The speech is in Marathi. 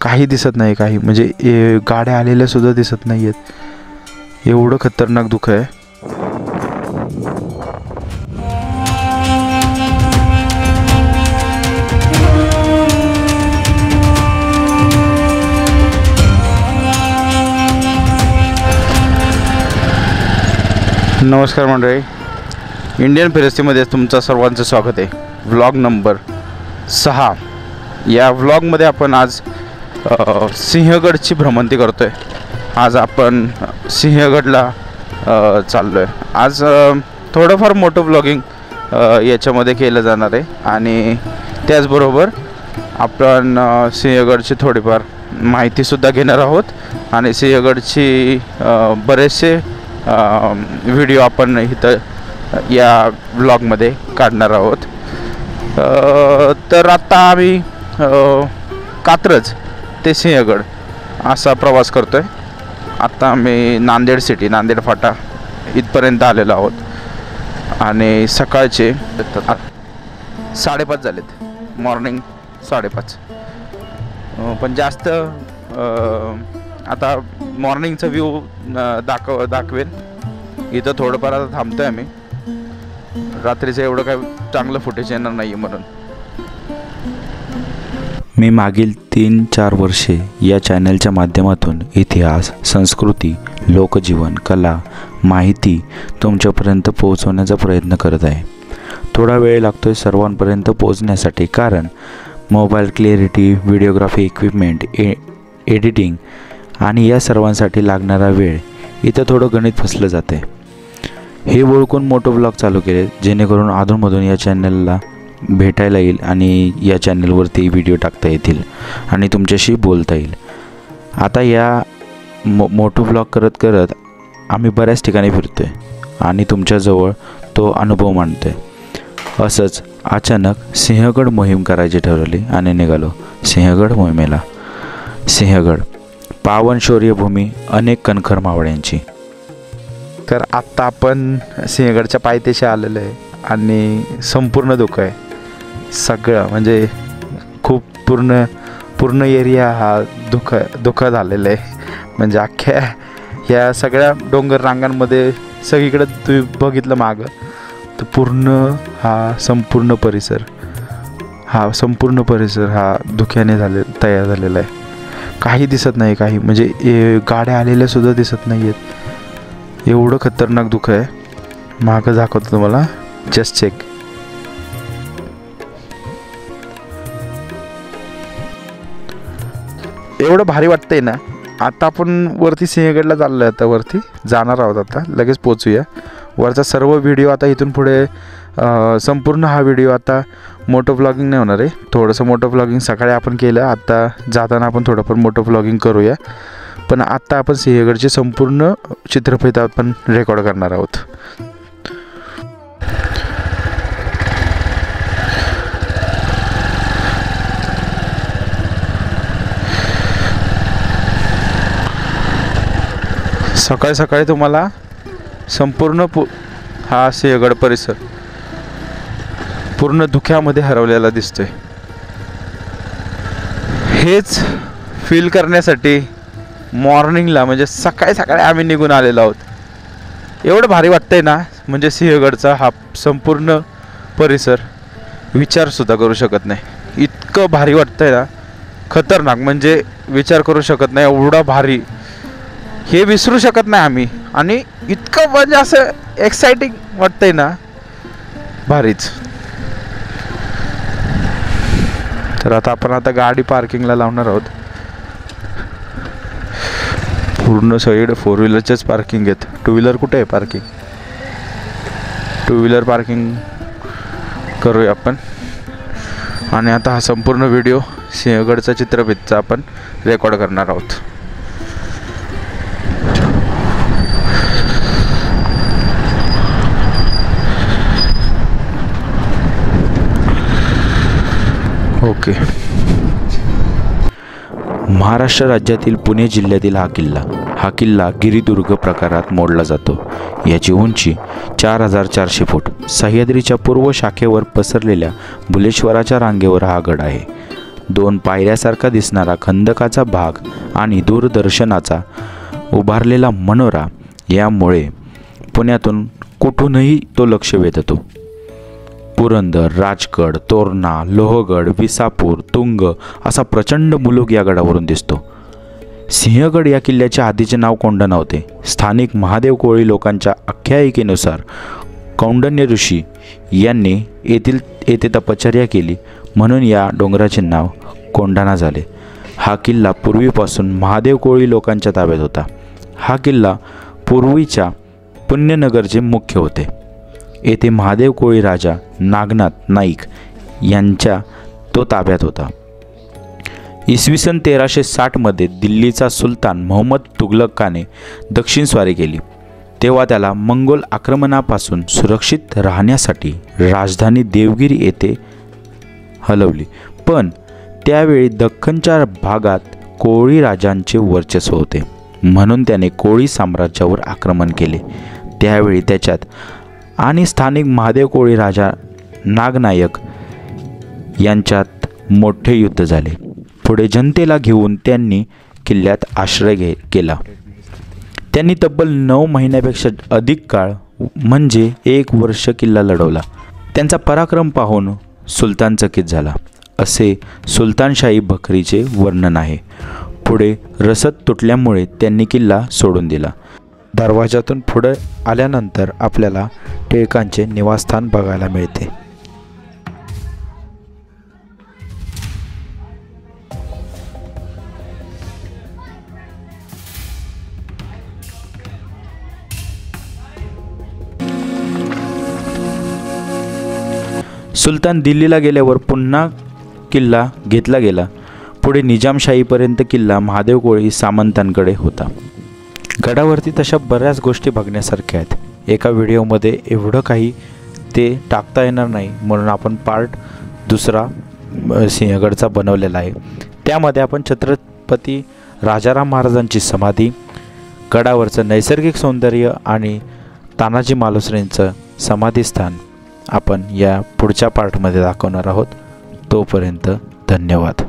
काही दिसत नाही, काही म्हणजे गाड्या आलेल्या सुद्धा दिसत नाही आहेत. एवढं खतरनाक धुकं आहे. नमस्कार मंडळी, इंडियन फिरस्तीमध्ये तुमचं सर्वांचं स्वागत आहे. Vlog number 6. या व्लॉगमध्ये आपण आज सिंहगडची भ्रमंती करतो आहे. आज आपण सिंहगडला चाललो आहे. आज थोडंफार मोठं व्लॉगिंग याच्यामध्ये केलं जाणार आहे आणि त्याचबरोबर आपण सिंहगडची थोडीफार माहितीसुद्धा घेणार आहोत आणि सिंहगडची बरेचसे व्हिडिओ आपण इथं या व्लॉगमध्ये काढणार आहोत. तर आत्ता आम्ही कात्रज ते सिंहगड असा प्रवास करतो आहे. आत्ता आम्ही नांदेड सिटी, नांदेड फाटा इथपर्यंत आलेलो आहोत आणि सकाळचे 5:30 झालेत. मॉर्निंग 5:30. पण जास्त आता मॉर्निंगचा व्ह्यू दाखवेल. इथं थोडंफार आता थांबतो आहे आम्ही. रात्रीचं एवढं काय चांगलं फुटेज येणार नाही म्हणून. मी मागील 3-4 वर्षे या चॅनलच्या माध्यमातून इतिहास, संस्कृती, लोकजीवन, कला, माहिती तुमच्यापर्यंत पोहोचवण्याचा प्रयत्न करत आहे. थोडा वेळ लागतो आहे सर्वांपर्यंत पोहोचण्यासाठी, कारण mobile clarity, videography equipment, editing आणि या सर्वांसाठी लागणारा वेळ इथं थोडं गणित फसलं जाते. हे ओळखून मोठं ब्लॉग चालू केले जेणेकरून अधूनमधून या चॅनलला भेटायला येईल आणि या चॅनलवरती व्हिडिओ टाकता येतील आणि तुमच्याशी बोलता येईल. आता या मोठं ब्लॉग करत करत आम्ही बऱ्याच ठिकाणी फिरतो आहे आणि तुमच्याजवळ तो अनुभव मांडतो आहे. असंच अचानक सिंहगड मोहीम करायची ठरवली आणि निघालो सिंहगड मोहिमेला. सिंहगड पावन शौर्यभूमी अनेक कणखर मावळ्यांची. तर आत्ता आपण सिंहगडच्या पायथ्याशी आलेलो आहे आणि संपूर्ण धुकं आहे. सगळं म्हणजे खूप पूर्ण एरिया हा धुकं झालेला आहे. म्हणजे अख्ख्या ह्या सगळ्या डोंगर रांगांमध्ये सगळीकडे तुम्ही बघितलं मागं तर संपूर्ण परिसर हा धुक्याने तयार झालेला आहे. काही दिसत नाही, काही म्हणजे गाड्या आलेल्या सुद्धा दिसत नाही आहेत. एवढं खतरनाक धुकं आहे. मागं दाखवतो तुम्हाला, जस्ट चेक. एवढं भारी वाटतंय ना. आता आपण वरती सिंहगडला चाललो आहे. आता वरती जाणार आहोत. आता लगेच पोचूया. वरचा सर्व व्हिडिओ आता इथून पुढे संपूर्ण हा व्हिडिओ आता मोटो व्लॉगिंग नाही होणार आहे. थोडंसं मोटो व्लॉगिंग सकाळी आपण केलं. आता जाताना आपण थोडंफार मोटो व्लॉगिंग करूया. पण आत्ता आपण सिंहगडची संपूर्ण चित्रफित आपण रेकॉर्ड करणार आहोत. सकाळी सकाळी तुम्हाला संपूर्ण हा सिंहगड परिसर पूर्ण धुक्यामध्ये हरवलेला दिसतोय. हेच फील करण्यासाठी मॉर्निंगला म्हणजे सकाळी आम्ही निघून आलेलो आहोत. एवढं भारी वाटतंय ना. म्हणजे सिंहगडचा हा संपूर्ण परिसर विचारसुद्धा करू शकत नाही. इतकं भारी वाटतंय ना, खतरनाक. म्हणजे विचार करू शकत नाही एवढा भारी. हे विसरू शकत नाही आम्ही. आणि इतकं म्हणजे असं एक्साइटिंग वाटतंय ना, भारीच. तर आता आपण गाडी पार्किंगला लावणार आहोत. पूर्ण सगळीकडे 4 व्हीलरचेच पार्किंग आहेत. 2 व्हीलर कुठे आहे पार्किंग? 2 व्हीलर पार्किंग करूया आपण. आणि आता हा संपूर्ण व्हिडिओ सिंहगडचा चित्रफितचा आपण रेकॉर्ड करणार आहोत. ओके. महाराष्ट्र राज्यातील पुणे जिल्ह्यातील हा किल्ला गिरिदुर्ग प्रकारात मोडला जातो. याची उंची 4400 फूट. सह्याद्रीच्या पूर्व शाखेवर पसरलेल्या बुलेश्वराच्या रांगेवर हा गड आहे. 2 पायऱ्यासारखा दिसणारा खंदकाचा भाग आणि दूरदर्शनाचा उभारलेला मनोरा यामुळे पुण्यातून कुठूनही तो लक्ष वेधतो. पुरंदर, राजगड, तोरणा, लोहगड, विसापूर, तुंग असा प्रचंड मुलूक या गडावरून दिसतो. सिंहगड या किल्ल्याचे आधीचे नाव कोंढ नव्हते. स्थानिक महादेव कोळी लोकांच्या आख्यायिकेनुसार कौंडण्य ऋषी यांनी येथे तपश्चर्या केली म्हणून या डोंगराचे नाव कोंढाणा झाले. हा किल्ला पूर्वीपासून महादेव कोळी लोकांच्या ताब्यात होता. हा किल्ला पूर्वीच्या पुण्यनगरचे मुख्य होते. येथे महादेव कोळी राजा नागनाथ नाईक यांच्या तो ताब्यात होता. इसवी सन 1360 दिल्लीचा सुलतान मोहम्मद तुघलकाने दक्षिण स्वारी केली. तेव्हा त्याला मंगोल आक्रमणापासून सुरक्षित राहण्यासाठी राजधानी देवगिरी येथे हलवली. पण त्यावेळी दख्खनच्या भागात कोळी राजांचे वर्चस्व होते म्हणून त्याने कोळी साम्राज्यावर आक्रमण केले. त्यावेळी त्याच्यात आणि स्थानिक महादेव कोळी राजा नागनायक यांच्यात मोठे युद्ध झाले. पुढे जनतेला घेऊन त्यांनी किल्ल्यात आश्रय केला. त्यांनी तब्बल 9 महिन्यापेक्षा अधिक काळ म्हणजे 1 वर्ष किल्ला लढवला. त्यांचा पराक्रम पाहून सुलतान चकित झाला असे सुलतानशाही बखरीचे वर्णन आहे. पुढे रसद तुटल्यामुळे त्यांनी किल्ला सोडून दिला. दरवाजातून पुढे आल्यानंतर आपल्याला टिळकांचे निवासस्थान बघायला मिळते. सुलतान दिल्लीला गेल्यावर पुन्हा किल्ला घेतला गेला. पुढे निजामशाहीपर्यंत किल्ला महादेव कोळी सामंतांकडे होता. गडावरती तशा बऱ्याच गोष्टी बघण्यासारख्या आहेत. एका व्हिडिओमध्ये एवढं काही ते टाकता येणार नाही म्हणून आपण पार्ट 2 सिंहगडचा बनवलेला आहे. त्यामध्ये आपण छत्रपती राजाराम महाराजांची समाधी, गडावरचं नैसर्गिक सौंदर्य आणि तानाजी मालुसरेंचं समाधीस्थान आपण या पुढच्या पार्टमध्ये दाखवणार आहोत. तोपर्यंत धन्यवाद.